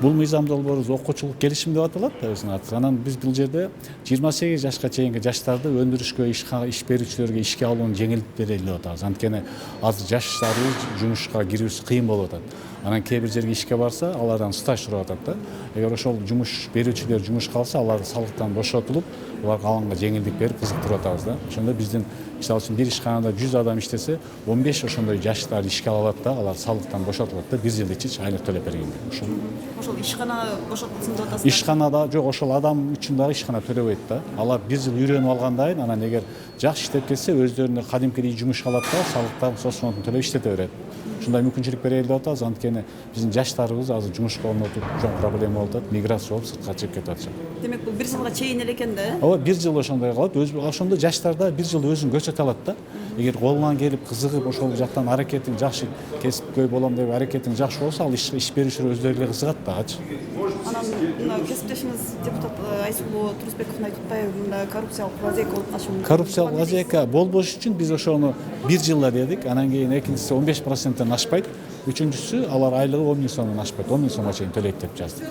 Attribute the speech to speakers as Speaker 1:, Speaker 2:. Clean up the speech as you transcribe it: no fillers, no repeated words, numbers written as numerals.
Speaker 1: бул мыйзам долбоорубуз окуучулук келишим деп аталат да өзүнүн аты. Анан биз бул жерде 28 жашка чейинки жаштарды өндүрүшкө, иш берүүчүлөргө ишке алууну жеңилдик берели деп атабыз. Анткени азыр жаштарыбыз жумушка кирүүсү кыйын болуп атат. Анан кээ бир жерге ишке барса, алардан стаж сурап атат да. Эгер ошол жумуш берүүчүлөр жумушка алса, алар салыктан бошотулуп, аларга алганга жеңилдик берип кызыктырып атабыз да. Ошондо биздин мисалы үчүн бир ишканада 100 адам иштесе, 15 ошондой жаштарды ишке алат да, алар салыктан бошотулат да, 1 жыл ичинде айлык төлөп бергенде.
Speaker 2: Ошол ишкана бошотулсын деп атасыздар.
Speaker 1: Ишканада жок, ошол адам үчүн дагы ишкана төлөбөйт да. Алар 1 жыл үйрөнүп алгандан кийин, анан эгер жакшы иштеп келсе, өздөрүнө кадимкидей жумушка алат да, салыктан, соцфондун төлөп иштете берет. Ушундай мүмкүнчүлүк берели деп атабыз. Анткени биздин жаштарыбыз азыр жумушка орнотуп чоң проблема болуп атат, миграция болуп сыртка чыгып кетип атышат.
Speaker 2: Демек бул 1 жылга чейин эле экен да?
Speaker 1: Ооба, 1 жыл ошондой калат. Ошондо жаштар да 1 жыл өзүн көрсөтө алат да. Эгер колунан келип кызыгып ошол жактан аракетиң жакшы, кесипкөй болом деп аракетиң жакшы болсо, ал иш берүүчүлөр өздөрү эле кызыгат дагычы.
Speaker 2: Анан мына кесиптешиңиз депутат Айсулуу Турусбековдун айтып атпайбы, мында коррупциялык лазейка болуп калышы мүмкүн.
Speaker 1: Коррупциялык лазейка болбош үчүн биз ошону 1 жылда дедик. Анан кийин экинчиси 15%-тен ашпайт. Үчүнчүсү алар айлыгы 10 000 сомдон ашпайт. 10 000 сомго чейин төлөйт деп жаздык.